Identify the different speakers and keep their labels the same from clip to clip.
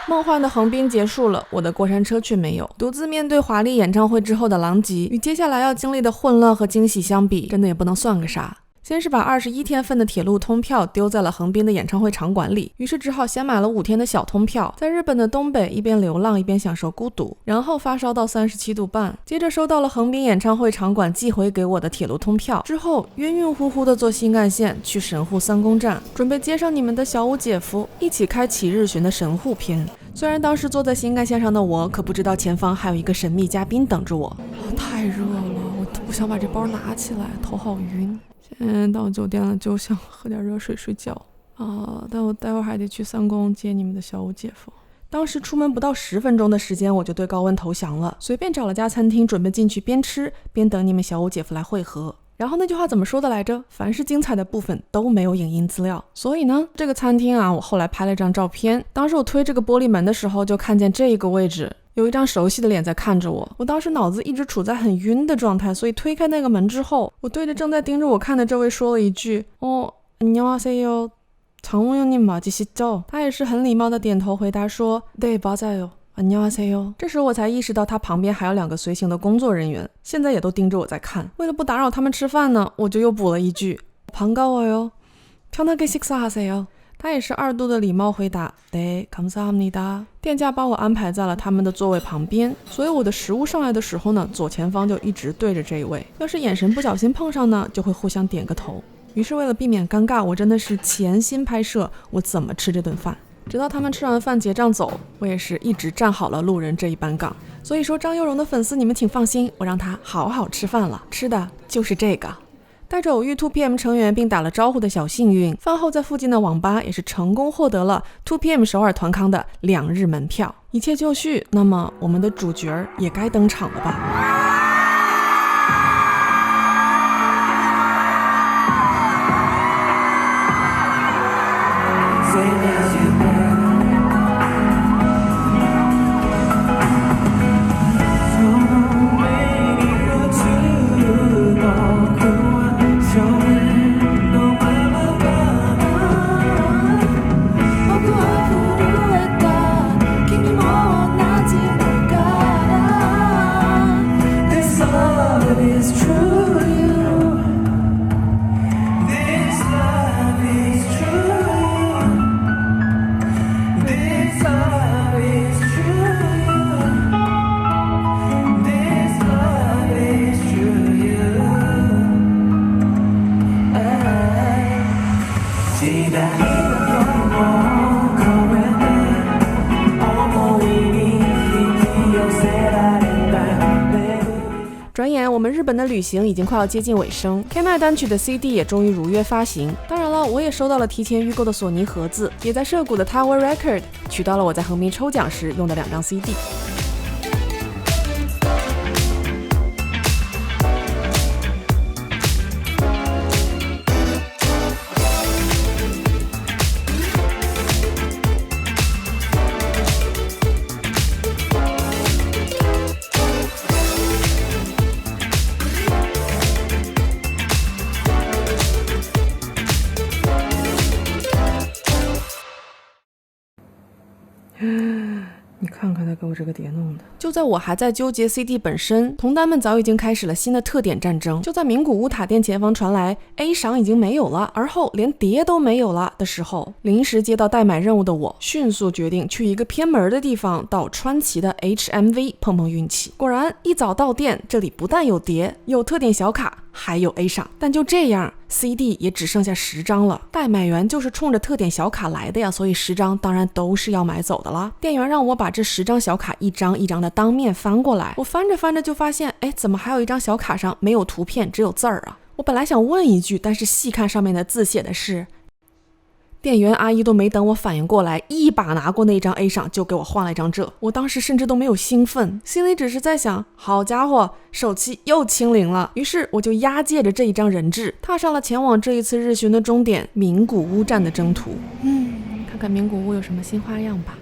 Speaker 1: 梦幻的横滨结束了，我的过山车却没有。独自面对华丽演唱会之后的狼藉，与接下来要经历的混乱和惊喜相比，真的也不能算个啥。先是把21天份的铁路通票丢在了横滨的演唱会场馆里，于是只好先买了5天的小通票，在日本的东北一边流浪一边享受孤独，然后发烧到37度半，接着收到了横滨演唱会场馆寄回给我的铁路通票，之后晕晕乎乎的坐新干线去神户三宫站，准备接上你们的小五姐夫，一起开启日巡的神户篇。虽然当时坐在新干线上的我可不知道前方还有一个神秘嘉宾等着我。太热了，我都不想把这包拿起来，头好晕。现在到酒店了，就想喝点热水睡觉但我待会儿还得去三宫接你们的小五姐夫。当时出门不到10分钟的时间，我就对高温投降了，随便找了家餐厅，准备进去边吃边等你们小五姐夫来会合。然后那句话怎么说的来着？凡是精彩的部分都没有影音资料。所以呢，这个餐厅我后来拍了一张照片。当时我推这个玻璃门的时候，就看见这个位置有一张熟悉的脸在看着我。我当时脑子一直处在很晕的状态，所以推开那个门之后，我对着正在盯着我看的这位说了一句안녕하세요 장우영님 맞으시죠？他也是很礼貌的点头回答说네 맞아요 안녕하세요。这时我才意识到他旁边还有2个随行的工作人员，现在也都盯着我在看。为了不打扰他们吃饭呢，我就又补了一句반가워요 편하게 식사하세요。他也是2度的礼貌回答네 감사합니다。店家把我安排在了他们的座位旁边，所以我的食物上来的时候呢，左前方就一直对着这一位，要是眼神不小心碰上呢，就会互相点个头。于是为了避免尴尬，我真的是潜心拍摄我怎么吃这顿饭。直到他们吃完饭结账走，我也是一直站好了路人这一班岗。所以说张佑荣的粉丝你们请放心，我让他好好吃饭了，吃的就是这个。带着偶遇 2PM 成员并打了招呼的小幸运，饭后在附近的网吧也是成功获得了 2PM 首尔团康的2日门票。一切就绪，那么我们的主角也该登场了吧。转眼我们日本的旅行已经快要接近尾声 ，K9 单曲的 CD 也终于如约发行。当然了，我也收到了提前预购的索尼盒子，也在涉谷的 Tower Record 取到了我在横滨抽奖时用的2张 CD。你看看他给我这个碟弄的。就在我还在纠结 CD 本身，同单们早已经开始了新的特点战争。就在名古屋塔店前方传来 A 赏已经没有了，而后连碟都没有了的时候，临时接到代买任务的我迅速决定去一个偏门的地方，到川崎的 HMV 碰碰运气。果然一早到店，这里不但有碟，有特点小卡，还有 A 赏。但就这样 CD 也只剩下10张了，代买员就是冲着特点小卡来的呀，所以10张当然都是要买走的啦。店员让我把这10张小卡一张一张的当面翻过来，我翻着翻着就发现，怎么还有一张小卡上没有图片，只有字儿啊？我本来想问一句，但是细看上面的字写的是，店员阿姨都没等我反应过来，一把拿过那张 A 赏就给我换了一张这。我当时甚至都没有兴奋，心里只是在想，好家伙，手气又清零了。于是我就押解着这一张人质，踏上了前往这一次日巡的终点名古屋站的征途。看看名古屋有什么新花样吧。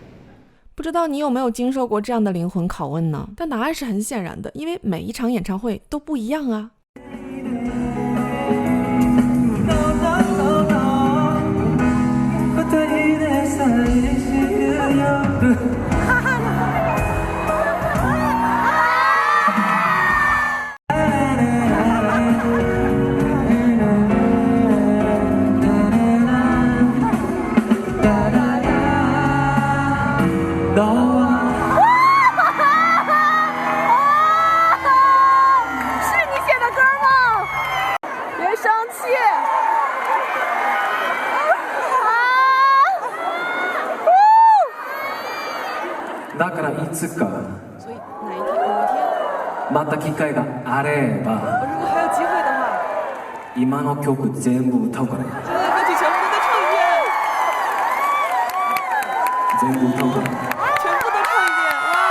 Speaker 1: 不知道你有没有经受过这样的灵魂拷问呢？但答案是很显然的，因为每一场演唱会都不一样啊。
Speaker 2: だからいつか
Speaker 1: 所以哪一天某一天，
Speaker 2: また機会があれば
Speaker 1: 我如果还有机会的话，
Speaker 2: 今の曲全部歌うから
Speaker 1: 现在的歌曲全部都再唱一遍，
Speaker 2: 全部歌うから
Speaker 1: 全部都唱一遍，哇！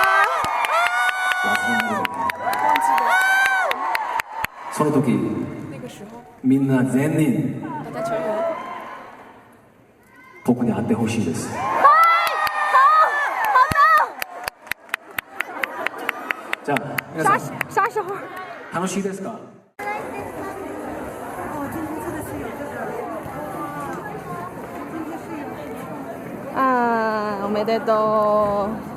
Speaker 2: 忘れないで
Speaker 1: 忘记了
Speaker 2: その時
Speaker 1: 那个时候，
Speaker 2: みんな全員
Speaker 1: 大家全员
Speaker 2: 僕に会ってほしいです。じゃあ皆さん
Speaker 1: 啥时候？
Speaker 2: 楽しいですか？
Speaker 1: 啊，おめでとう。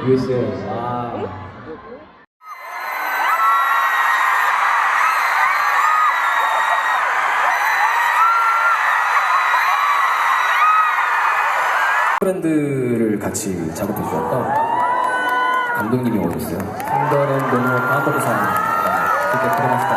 Speaker 2: USA 아 브랜드를 같이 작업해 주셨던 감독님이 오셨어요. 한달은 너무 감독사 그때 들어갔을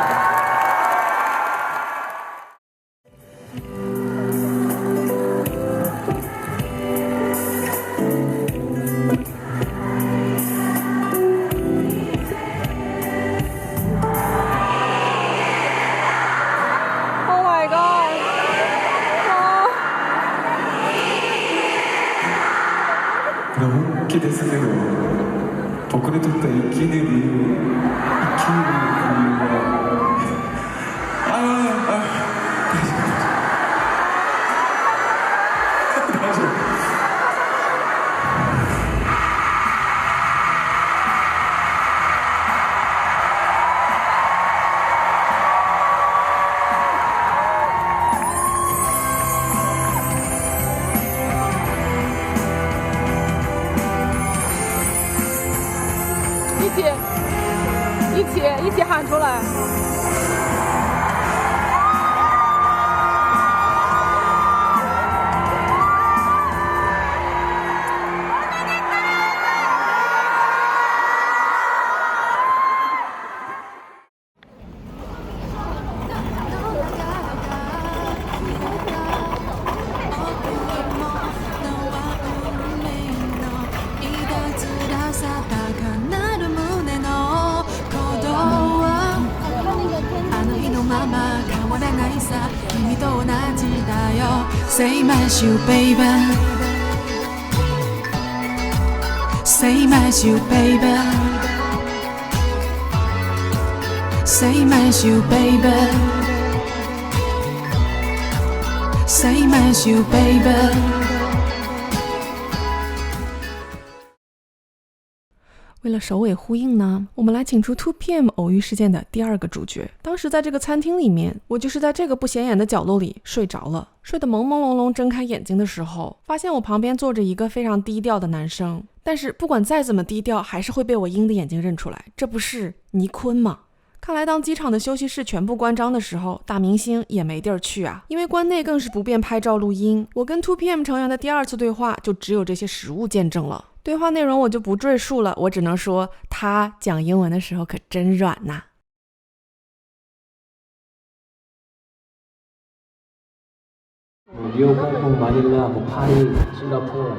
Speaker 1: Oh my god！
Speaker 2: 너무 기대했어요. 덕분에 또 이기들이
Speaker 1: 一起喊出来！Say my shoe baby Say my shoe baby Say my shoe baby Say my shoe baby 为了首尾呼应呢，我们来请出 2PM 偶遇事件的第二个主角。当时在这个餐厅里面，我就是在这个不显眼的角落里睡着了，睡得朦朦胧胧，睁开眼睛的时候，发现我旁边坐着一个非常低调的男生，但是不管再怎么低调，还是会被我鹰的眼睛认出来，这不是倪坤吗？看来当机场的休息室全部关张的时候，大明星也没地儿去啊，因为关内更是不便拍照录音。我跟 2PM 成员的第二次对话就只有这些实物见证了。对话内容我就不赘述了，我只能说他讲英文的时候可真软呐。
Speaker 2: 뉴욕, 홍콩, 마닐라, 파리, 싱가포르